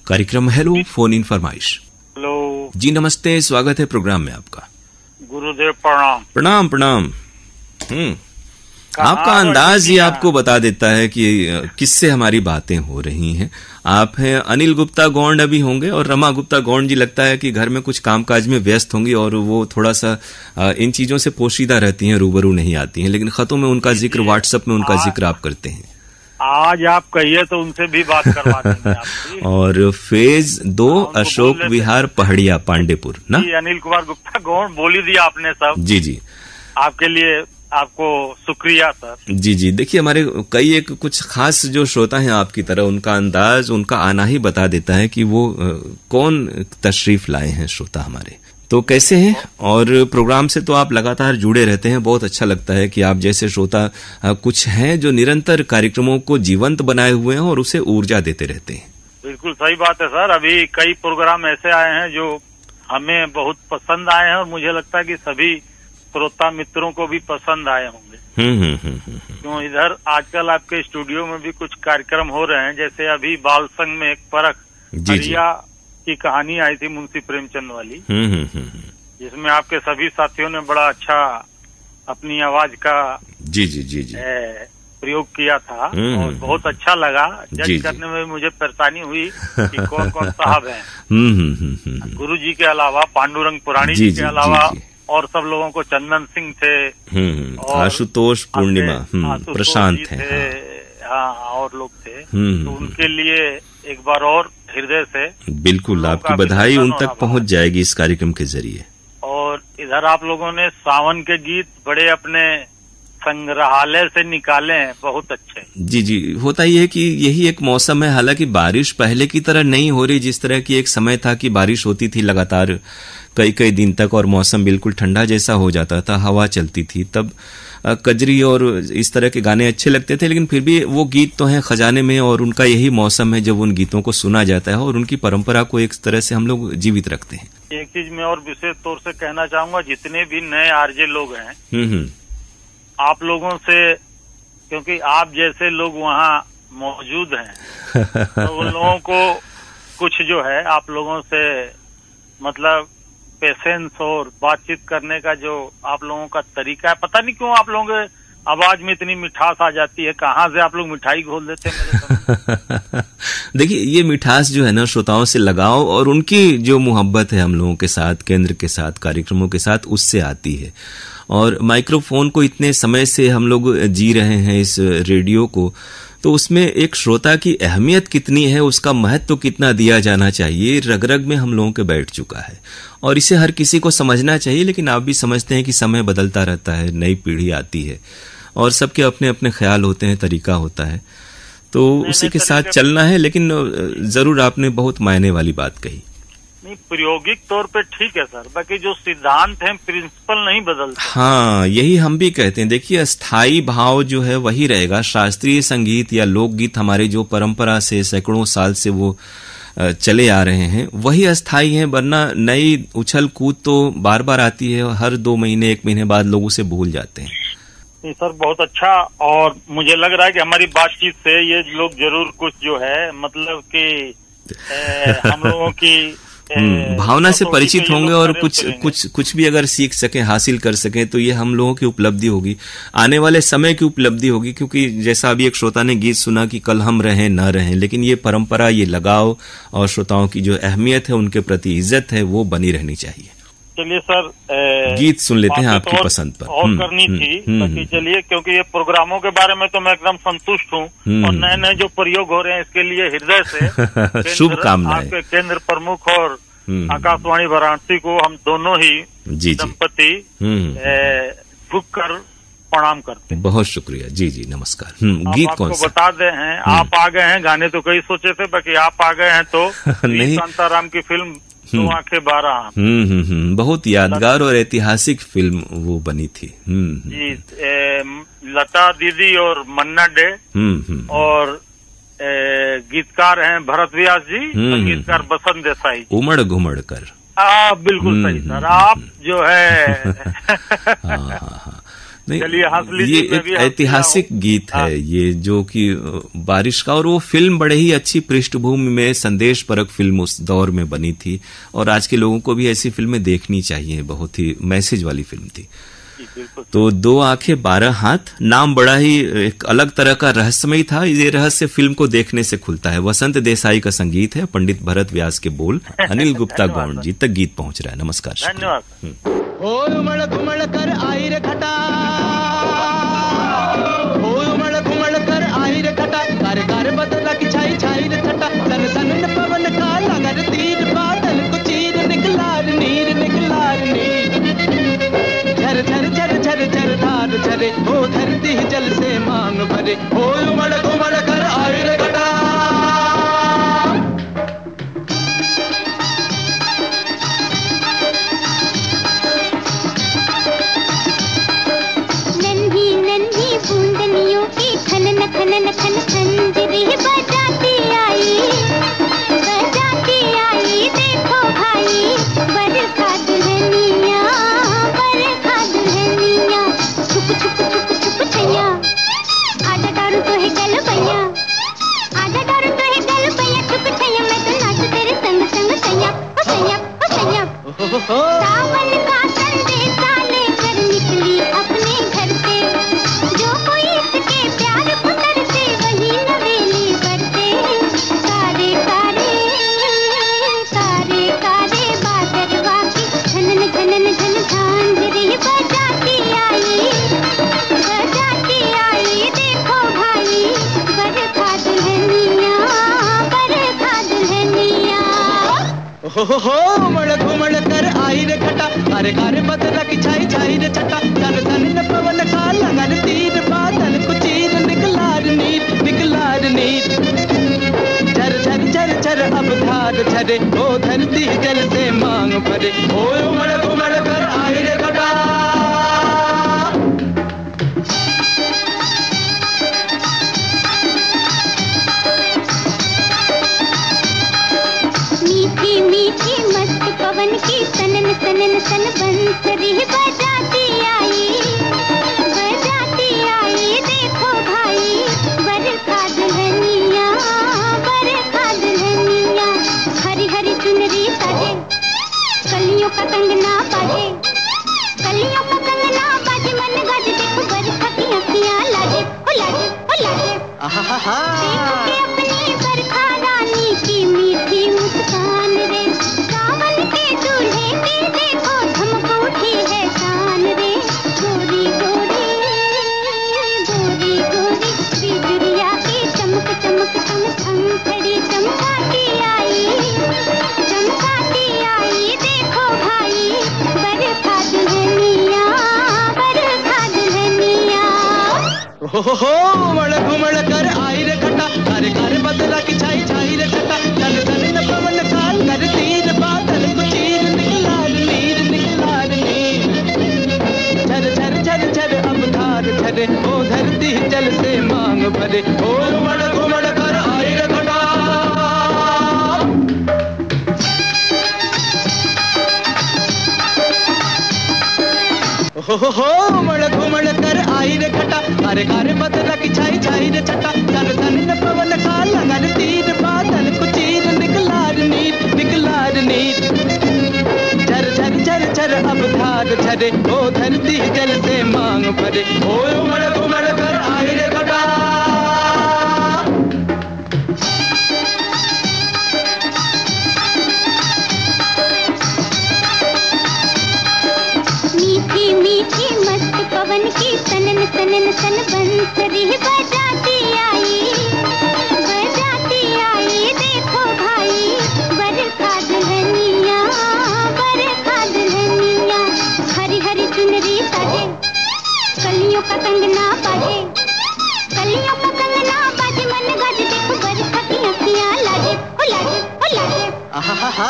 कार्यक्रम हेलो फोन इन फरमाइश। हेलो जी, नमस्ते, स्वागत है प्रोग्राम में आपका। गुरुदेव प्रणाम। प्रणाम प्रणाम। आपका अंदाज ही आपको बता देता है कि किससे हमारी बातें हो रही हैं। आप हैं अनिल गुप्ता गौंड अभी होंगे और रमा गुप्ता गौंड जी लगता है कि घर में कुछ कामकाज में व्यस्त होंगी और वो थोड़ा सा इन चीजों से पोशीदा रहती हैं, रूबरू नहीं आती हैं, लेकिन खतों में उनका जिक्र, व्हाट्सएप में उनका जिक्र आप करते हैं। आज आप कहिए तो उनसे भी बात करवा देंगे आपकी। और फेज 2 अशोक विहार पहाड़िया पांडेपुर ना। अनिल कुमार गुप्ता गौंड बोली दिया आपने सब। जी जी, आपके लिए आपको शुक्रिया सर। जी जी, देखिए हमारे कई एक कुछ खास जो श्रोता हैं आपकी तरह, उनका अंदाज, उनका आना ही बता देता है कि वो कौन तशरीफ लाए हैं श्रोता हमारे। तो कैसे हैं? और प्रोग्राम से तो आप लगातार जुड़े रहते हैं, बहुत अच्छा लगता है कि आप जैसे श्रोता कुछ हैं जो निरंतर कार्यक्रमों को जीवंत बनाए हुए हैं और उसे ऊर्जा देते रहते हैं। बिल्कुल सही बात है सर। अभी कई प्रोग्राम ऐसे आए हैं जो हमें बहुत पसंद आए हैं और मुझे लगता है कि सभी श्रोता मित्रों को भी पसंद आए होंगे। क्यों इधर आजकल आपके स्टूडियो में भी कुछ कार्यक्रम हो रहे हैं, जैसे अभी बाल संघ में एक परख हरिया की कहानी आई थी मुंशी प्रेमचंद वाली, जिसमें आपके सभी साथियों ने बड़ा अच्छा अपनी आवाज का जी जी जी जी प्रयोग किया था और बहुत अच्छा लगा। जज करने में मुझे परेशानी हुई कि कौन कौन साहब हैं। गुरु जी के अलावा पांडुरंग पुराणी जी के अलावा और सब लोगों को चंदन सिंह थे और आशुतोष पूर्णिमा प्रशांत थे, हाँ और लोग थे। तो उनके लिए एक बार और हृदय से बिल्कुल आपकी बधाई उन तक पहुंच जाएगी इस कार्यक्रम के जरिए। और इधर आप लोगों ने सावन के गीत बड़े अपने संग्रहालय से निकाले हैं, बहुत अच्छे। जी जी, होता ही है कि यही एक मौसम है। हालांकि बारिश पहले की तरह नहीं हो रही, जिस तरह की एक समय था कि बारिश होती थी लगातार कई कई दिन तक और मौसम बिल्कुल ठंडा जैसा हो जाता था, हवा चलती थी, तब कजरी और इस तरह के गाने अच्छे लगते थे। लेकिन फिर भी वो गीत तो हैं खजाने में और उनका यही मौसम है जब उन गीतों को सुना जाता है और उनकी परंपरा को एक तरह से हम लोग जीवित रखते हैं। एक चीज मैं और विशेष तौर से कहना चाहूंगा, जितने भी नए आरजे लोग हैं आप लोगों से, क्योंकि आप जैसे लोग वहाँ मौजूद हैं तो उन लोगों को कुछ जो है आप लोगों से मतलब पेशेंस और बातचीत करने का जो आप लोगों का तरीका है, पता नहीं क्यों आप लोगों के आवाज में इतनी मिठास आ जाती है। कहाँ से आप लोग मिठाई घोल देते हैं? देखिए ये मिठास जो है ना, श्रोताओं से लगाव और उनकी जो मोहब्बत है हम लोगों के साथ, केंद्र के साथ, कार्यक्रमों के साथ, उससे आती है। और माइक्रोफोन को इतने समय से हम लोग जी रहे हैं, इस रेडियो को, तो उसमें एक श्रोता की अहमियत कितनी है, उसका महत्व कितना दिया जाना चाहिए, रग रग में हम लोगों के बैठ चुका है और इसे हर किसी को समझना चाहिए। लेकिन आप भी समझते हैं कि समय बदलता रहता है, नई पीढ़ी आती है और सबके अपने अपने ख्याल होते हैं, तरीका होता है, तो उसी के साथ चलना है। लेकिन जरूर आपने बहुत मायने वाली बात कही। नहीं, प्रायोगिक तौर पे ठीक है सर, बाकी जो सिद्धांत है प्रिंसिपल नहीं बदलता। हाँ, यही हम भी कहते हैं। देखिए अस्थाई भाव जो है वही रहेगा। शास्त्रीय संगीत या लोकगीत हमारे जो परंपरा से सैकड़ों साल से वो चले आ रहे हैं वही अस्थाई हैं, वरना नई उछल कूद तो बार बार आती है, हर 2 महीने 1 महीने बाद लोग उसे भूल जाते हैं। सर बहुत अच्छा, और मुझे लग रहा है कि हमारी बातचीत से ये लोग जरूर कुछ जो है मतलब कि हम लोगों की भावना से परिचित होंगे और कुछ भी अगर सीख सकें, हासिल कर सकें, तो ये हम लोगों की उपलब्धि होगी, आने वाले समय की उपलब्धि होगी। क्योंकि जैसा अभी एक श्रोता ने गीत सुना कि कल हम रहें न रहें, लेकिन ये परंपरा, ये लगाव और श्रोताओं की जो अहमियत है, उनके प्रति इज्जत है, वो बनी रहनी चाहिए। चलिए सर, गीत सुन लेते हैं आपकी पसंद पर। और करनी थी बाकी चलिए, क्योंकि ये प्रोग्रामों के बारे में तो मैं एकदम संतुष्ट हूँ और नए नए जो प्रयोग हो रहे हैं इसके लिए हृदय से शुभकामनाएं। आपके केंद्र प्रमुख और आकाशवाणी वाराणसी को हम दोनों ही दंपति झुक कर प्रणाम करते हैं। बहुत शुक्रिया। जी जी, नमस्कार। गीत कौन सा? बता दे हैं, आप आ गए हैं। गाने तो कई सोचे थे, बाकी आप आ गए हैं तो शांताराम की फिल्म तो आंखें 12 बहुत यादगार और ऐतिहासिक फिल्म वो बनी थी। जी, लता दीदी और मन्ना डे और गीतकार हैं भरत व्यास जी, संगीतकार बसंत देसाई, उमड़ घुमड़ कर। बिल्कुल सही सर, आप जो है नहीं, ये एक ऐतिहासिक गीत है ये, जो कि बारिश का, और वो फिल्म बड़े ही अच्छी पृष्ठभूमि में संदेश परक फिल्म उस दौर में बनी थी और आज के लोगों को भी ऐसी फिल्में देखनी चाहिए। बहुत ही मैसेज वाली फिल्म थी। तो 2 आंखें 12 हाथ नाम बड़ा ही एक अलग तरह का रहस्यमय था। ये रहस्य फिल्म को देखने से खुलता है। वसंत देसाई का संगीत है, पंडित भरत व्यास के बोल, अनिल गुप्ता गौड़ जी तक गीत पहुंच रहा है। नमस्कार, धन्यवाद। उमड़ घुमड़ कर आई रे खटा, उमड़ घुमड़ कर आई रे खटा, कर कर बदला की छाई छाई रे छटा, सन सन पवन का लगर तीर, बादल को चीर निकलार नीर, निकलार नीर, झर झर झर झर झर धार झरे धरती जल से मांग भरे, ओ उमड़ घुमड़ कर आई रे घटा। नन्ही नन्ही बूंदनियों की खनन खनन खन खंजरी बजाती आई, बजाती आई देखो भाई बरखा दुल्हनिया, बरखा दुल्हनिया। छुप छुप छुप छुप छैया, आजा डारू तो है गल भैया, आजा डारू तो है गल भैया। छुप छैया मैं तो नाचू तेरे संग संग सैया, ओ सैया ओ सैया। सावन का संदेशा लेकर निकली अपने घर से, जो कोई इसके प्यार को तरसे वही नवेली बरसे। कारे कारे कारे कारे बादरवा की झनन झनन झन झांझरी बजाती आई, बजाती आई देखो भाई बरखा दुल्हनिया, बरखा दुल्हनिया। हो मड़ घुमड़ कर आई रे घटा, कारे कारे बदला की छाई छाई रे छटा। तन तन न पवन का लगन तीर, बादल को चीर निकलार नीर, निकलार नीर। झर झर झर झर अब धार झरे, ओ धरती जल से मांग भरे, ओ उमड़ घुमड़ कर आई रे घटा। मीठी मीठी मस्त पवन की सनन सनन सन बंसरी बजाती आई, बजाती आई देखो भाई बरखा दुल्हनिया, बरखा दुल्हनिया। हरी हरी चुनरी साजे, कलियों का कंगना बाजे, कलियों का कंगना बाजे। मन गाजे देखो बरखा की अखियां लाजे, ओ लाजे ओ लाजे। देखो के अपनी बरखा रानी की मीठी मुस्कान रे, सावन के दूल्हे की देखो धमक उठी है शान रे। गोरी गोरी गोरी गोरी बिजुरिया की चमक चमक चम चम खड़ी चमकाती आई, चमकाती आई देखो भाई बरखा दुल्हनिया, बरखा दुल्हनिया। हो मड़ घुमड़ कर आई रे घटा, कारे कारे बदला की छाई छाई रे छटा। तन तन न पवन काल कर तीर, बादल को चीर निकलार नीर, निकलार नीर। झर झर झर झर अब धार झरे, ओ धरती जल से मांग भरे, ओ मड़ घुमड़ कर आई रे घटा। हो मड़ घुमड़ कर आई रे घटा, कारे कारे बदला की छाई छाई रे छटा। तन तन न पवन का लगन तीर, बादल को चीर निकलार नीर, निकलार नीर। झर झर झर झर अब धार झरे, ओ धरती जल से मांग भरे, ओ मड़ घुमड़ कर आई रे घटा। मीठी मीठी मस्त पवन की सनन सनन सन बंसरी बजाती आई, बजाती आई देखो भाई बरखा दुल्हनिया, बरखा दुल्हनिया। हरी हरी चुनरी साजे, कलियों का कंगना बाजे, कलियों का कंगना बाजे। मन गाजे देखो बरखा की अखियां लाजे, ओ लाजे ओ लाजे। देखो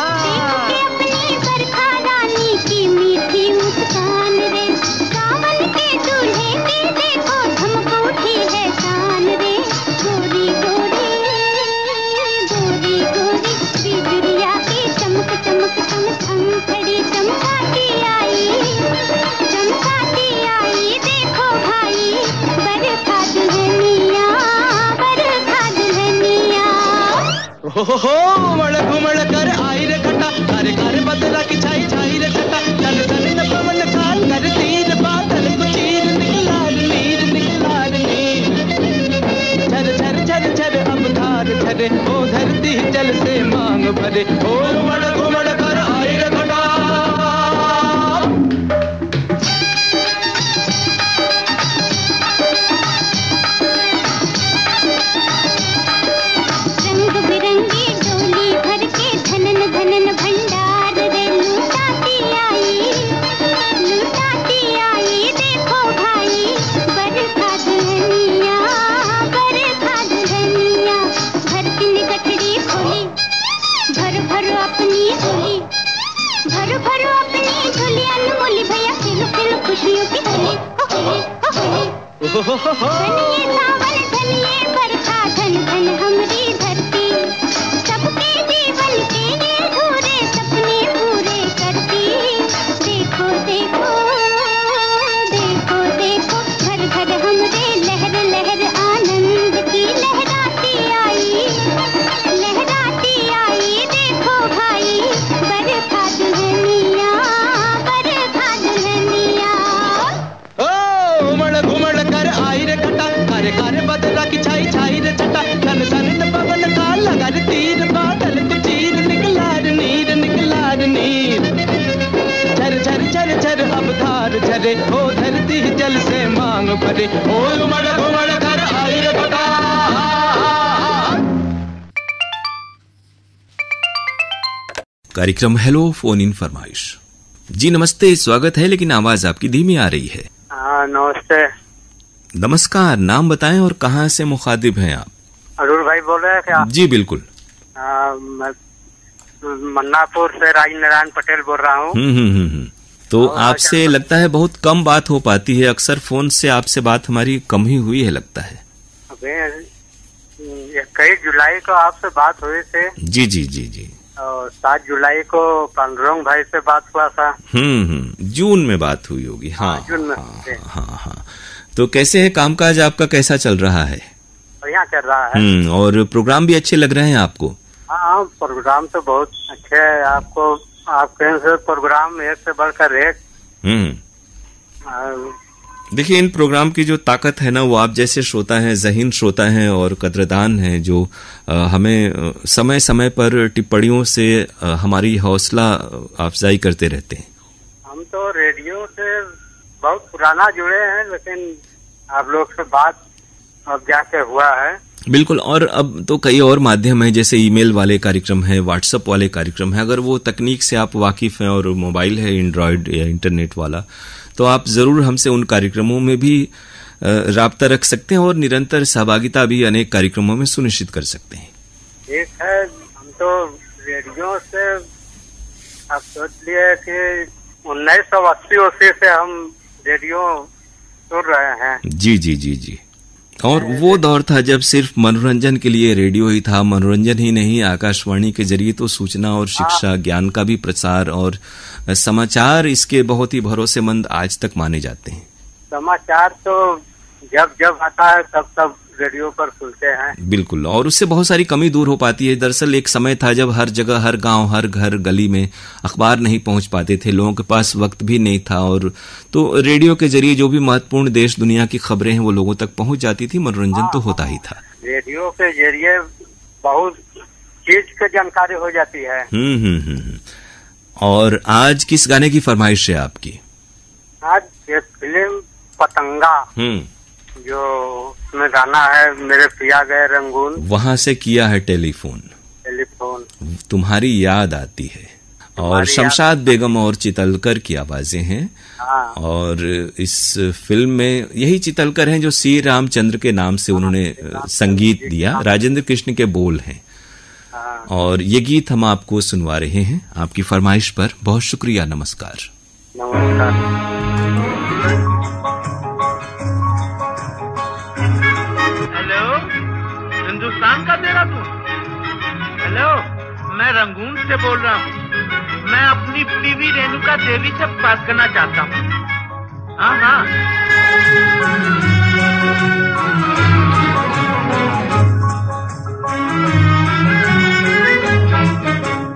के अपनी बरखा रानी की मीठी मुस्कान रे, सावन के दूल्हे की देखो धमक उठी है शान रे। गोरी गोरी गोरी गोरी बिजुरिया की चमक चमक चम चम खड़ी चमकाती आई, चमकाती आई देखो भाई बरखा दुल्हनिया, बरखा दुल्हनिया। हो मड़ घुमड़ कर आई रे घटा, कारे कारे बदला की छाई छाई रे छटा। तन तन न पवन काल कर तीर, बादल को चीर निकलार नीर, निकलार नीर। झर झर झर झर अब धार झरे, ओ धरती जल से मांग भरे, ओ मड़ घुमड़ कर आई रे घटा। रंग बिरंगी डोली भर के धनन धनन भंडार रे लुटाती आई, लुटाती आई देखो भाई बरखा धनिये सावन धनिये बरखा धन धन हमरी धरती, सबके जीवन के ये अधूरे सपने पूरे करती। देखो देखो देखो देखो घर घर हमरे लहर लहर आनंद की लहराती आई, लहराती आई। देखो भाई बरखा दुल्हनिया, बरखा दुल्हनिया। ओ उमड़ घुमड़ कर आई रे घटा, कारे कारे बदला की छाई छाई रे छटा, सन सन पवन का लगा रे तीर, बादल को चीर निकला रे नीर, निकला रे नीर। झर झर झर झर अब धार झरे, ओ धरती जल से मांग भरे। ओ उमड़ घुमड़ कर आई रे घटा। कार्यक्रम हेलो फोन इन फरमाइश। जी नमस्ते, स्वागत है, लेकिन आवाज आपकी धीमी आ रही है। हाँ नमस्ते। नमस्कार, नाम बताएं और कहाँ से मुखातिब हैं आप? अरुण भाई बोल रहे हैं क्या? जी बिल्कुल। मैं मन्नापुर से राज नारायण पटेल बोल रहा हूँ। तो आपसे लगता है बहुत कम बात हो पाती है, अक्सर फोन से आपसे बात हमारी कम ही हुई है लगता है। अबे 21 जुलाई को आपसे बात हुई थी। जी जी जी जी। और 7 जुलाई को पांडुरंग भाई से बात हुआ था। जून में बात हुई होगी। हाँ जून में। हाँ। तो कैसे है कामकाज आपका, कैसा चल रहा है? बढ़िया चल रहा है। और प्रोग्राम भी अच्छे लग रहे हैं आपको? हाँ प्रोग्राम तो बहुत अच्छे है। आपको आपके प्रोग्राम एक से बढ़कर एक। देखिए इन प्रोग्राम की जो ताकत है ना, वो आप जैसे श्रोता हैं, ज़हीन श्रोता हैं और कद्रदान हैं, जो हमें समय समय पर टिप्पणियों से हमारी हौसला अफजाई करते रहते हैं। हम तो रेडियो से बहुत पुराना जुड़े हैं, लेकिन आप लोग से बात अब जाके हुआ है। बिल्कुल, और अब तो कई और माध्यम है, जैसे ईमेल वाले कार्यक्रम है, व्हाट्सएप वाले कार्यक्रम है। अगर वो तकनीक से आप वाकिफ हैं और मोबाइल है एंड्रॉयड या इंटरनेट वाला, तो आप जरूर हमसे उन कार्यक्रमों में भी राब्ता रख सकते हैं और निरंतर सहभागिता भी अनेक कार्यक्रमों में सुनिश्चित कर सकते हैं। ठीक है, हम तो रेडियो से आप सोच लिए कि 1980 से हम रेडियो सुन रहे हैं। जी जी जी जी। और वो दौर था जब सिर्फ मनोरंजन के लिए रेडियो ही था। मनोरंजन ही नहीं, आकाशवाणी के जरिए तो सूचना और शिक्षा, ज्ञान का भी प्रसार और समाचार इसके बहुत ही भरोसेमंद आज तक माने जाते हैं। समाचार तो जब जब आता है तब तब रेडियो पर सुनते हैं। बिल्कुल, और उससे बहुत सारी कमी दूर हो पाती है। दरअसल एक समय था जब हर जगह, हर गांव, हर घर गली में अखबार नहीं पहुंच पाते थे, लोगों के पास वक्त भी नहीं था, और तो रेडियो के जरिए जो भी महत्वपूर्ण देश दुनिया की खबरें हैं वो लोगों तक पहुंच जाती थी। मनोरंजन तो होता ही था। रेडियो के जरिए बहुत चीज की जानकारी हो जाती है। और आज किस गाने की फरमाइश है आपकी? आज एक फिल्म पतंगा, जो उसमें गाना है मेरे पिया गए रंगून, वहाँ से किया है टेलीफोन, तुम्हारी याद आती है, और शमशाद बेगम और चितलकर की आवाजें हैं। और इस फिल्म में यही चितलकर हैं जो सी रामचंद्र के नाम से उन्होंने संगीत दिया, राजेंद्र कृष्ण के बोल हैं। और ये गीत हम आपको सुनवा रहे हैं आपकी फरमाइश पर। बहुत शुक्रिया, नमस्कार। हेलो, हिंदुस्तान का तेरा तू? हेलो, मैं रंगून से बोल रहा हूँ। मैं अपनी बीवी रेणुका देवी से बात करना चाहता हूँ। हाँ,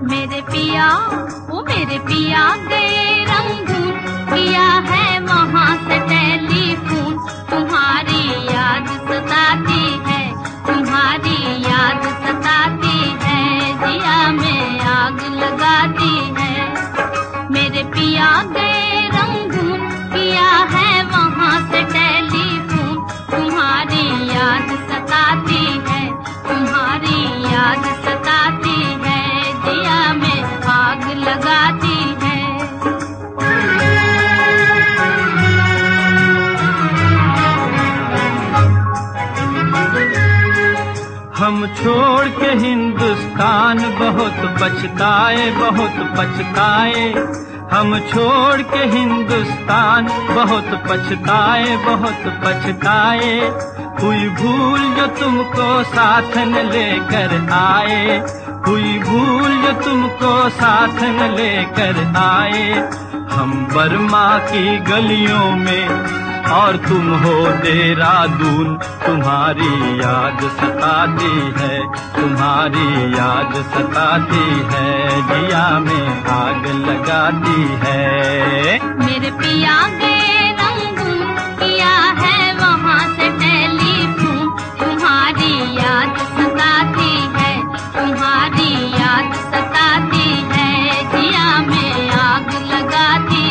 मेरे पिया, वो मेरे पिया गए रंगून, किया है वहाँ से टेलीफोन। तुम्हारी याद सताती है, तुम्हारी याद सताती है, जिया में आग लगाती है। मेरे पिया गए रंगून, किया है वहाँ से टेलीफोन। तुम्हारी याद सताती है, तुम्हारी याद सताती है, जिया में आग लगाती है। हम छोड़ के हिंदुस्तान बहुत पछताए, बहुत पछताए। हम छोड़ के हिंदुस्तान बहुत पछताए, बहुत पछताए। हुई भूल जो तुमको साथ न लेकर आए, हुई भूल जो तुमको साथ न लेकर आए। हम बर्मा की गलियों में और तुम हो देहरादून, तुम्हारी याद सताती है, तुम्हारी याद सताती है, जिया में आग लगाती है। मेरे पिया गए रंगून, किया है वहाँ से टेलीफोन, तुम्हारी याद सताती है, तुम्हारी याद सताती है, जिया में आग लगाती है।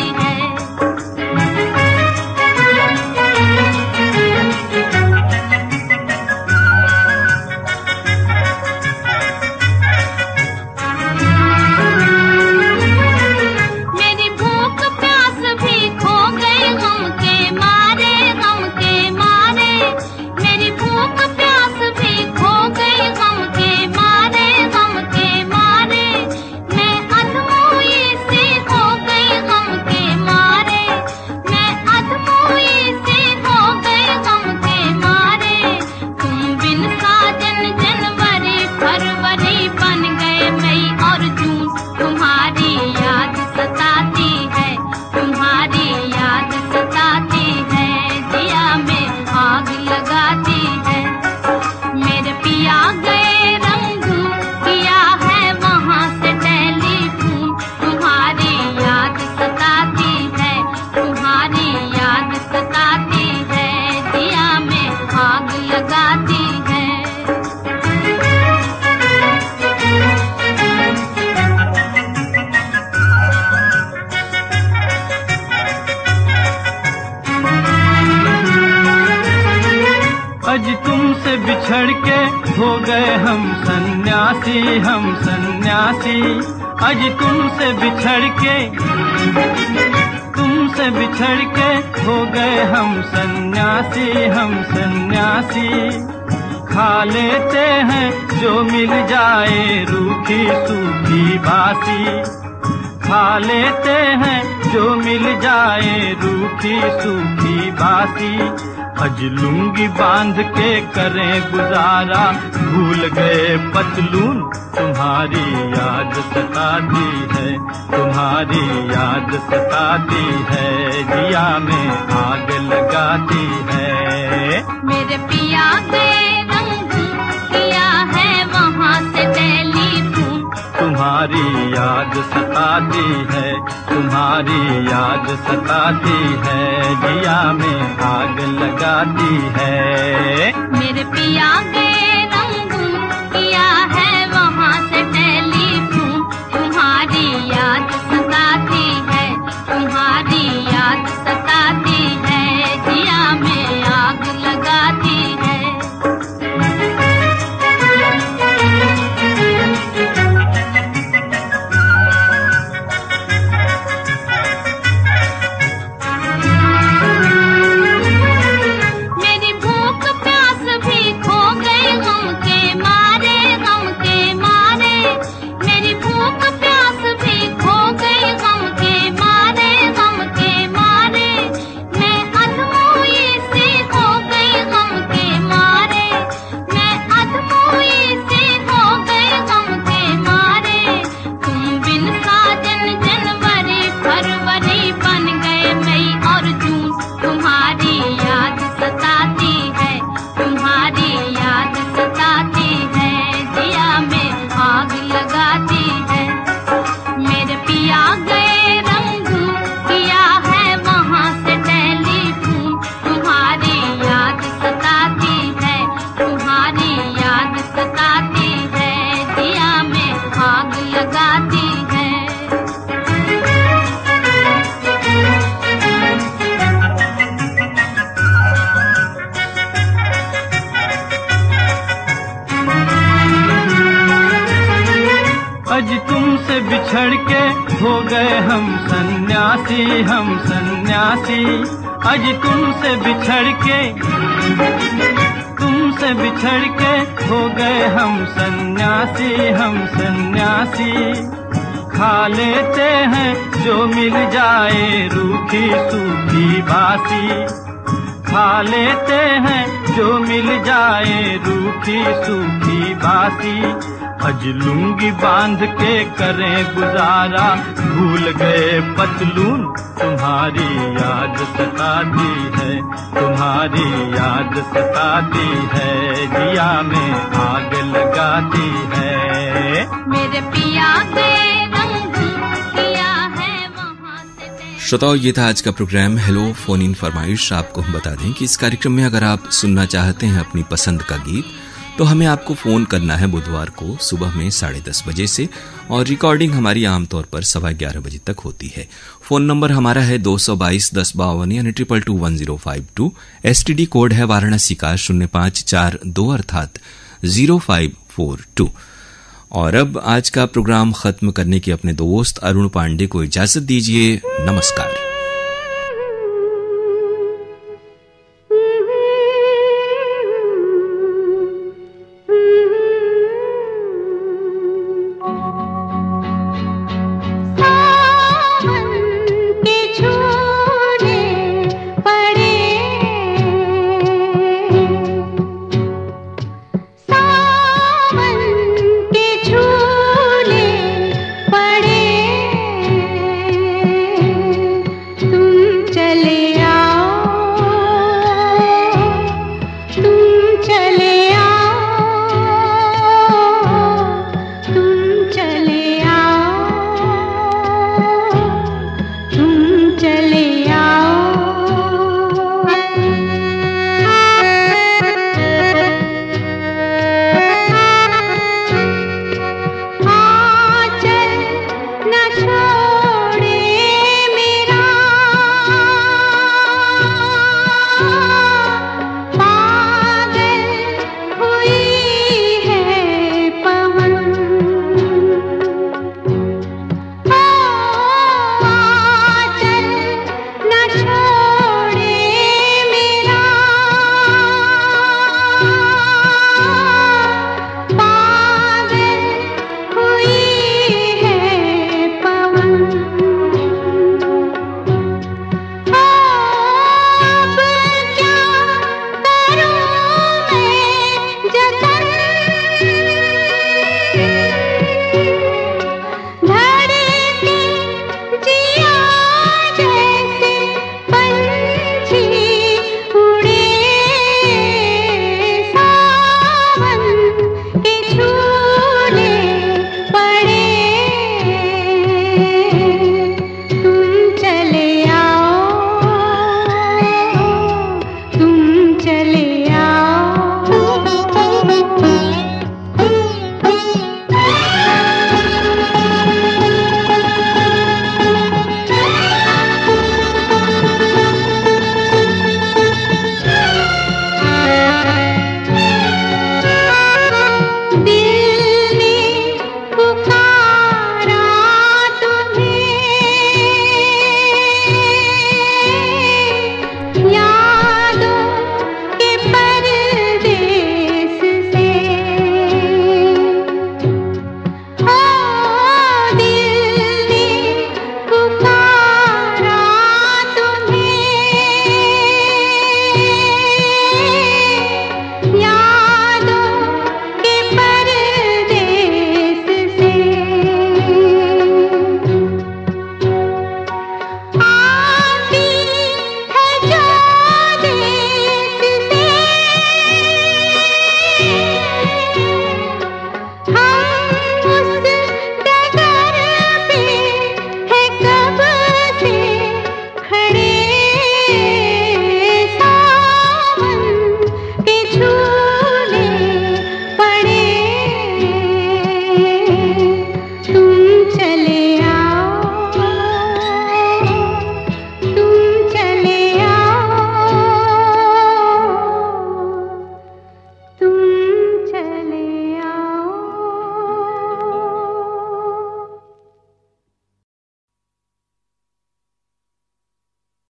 बिछड़ के हो गए हम सन्यासी, हम सन्यासी। आज तुमसे बिछड़ के हो गए हम सन्यासी, हम सन्यासी। खा लेते हैं जो मिल जाए रूखी सूखी बासी, खा लेते हैं जो मिल जाए रूखी सूखी बासी। अज लुंगी बांध के करें गुजारा, भूल गए पतलून, तुम्हारी याद सताती है, तुम्हारी याद सताती है, जिया में आग लगाती है। मेरे पिया गए रंगून, किया है वहाँ से टेलीफोन, तुम्हारी याद सताती है, तुम्हारी याद सताती है, जिया में आग लगाती है। मेरे पिया गए रंगून, किया है वहाँ से टेलीफोन, तुम्हारी याद सताती है, तुम्हारी याद सताती है, जिया में आग लगाती है। बिछड़ के हो गए हम सन्यासी, हम सन्यासी। आज तुमसे बिछड़ के हो गए हम सन्यासी, हम सन्यासी। खा लेते हैं जो मिल जाए रूखी सूखी बासी, खा लेते हैं जो मिल जाए रूखी सूखी बासी। अज लुंगी बांध के करें गुजारा, भूल गए पतलून तुम्हारी याद सताती है, तुम्हारी याद सताती है, जिया में आग लगाती है। मेरे पिया गए रंग किया है वहाँ से। श्रोताओ, ये था आज का प्रोग्राम हेलो फोन इन फरमाइश। आपको हम बता दें कि इस कार्यक्रम में अगर आप सुनना चाहते हैं अपनी पसंद का गीत, तो हमें आपको फोन करना है बुधवार को सुबह में 10:30 बजे से, और रिकॉर्डिंग हमारी आमतौर पर 11:15 बजे तक होती है। फोन नंबर हमारा है 222-1052 यानी 221052। STD कोड है वाराणसी का 0542 अर्थात 0542। और अब आज का प्रोग्राम खत्म करने के अपने दोस्त अरुण पांडे को इजाजत दीजिए। नमस्कार।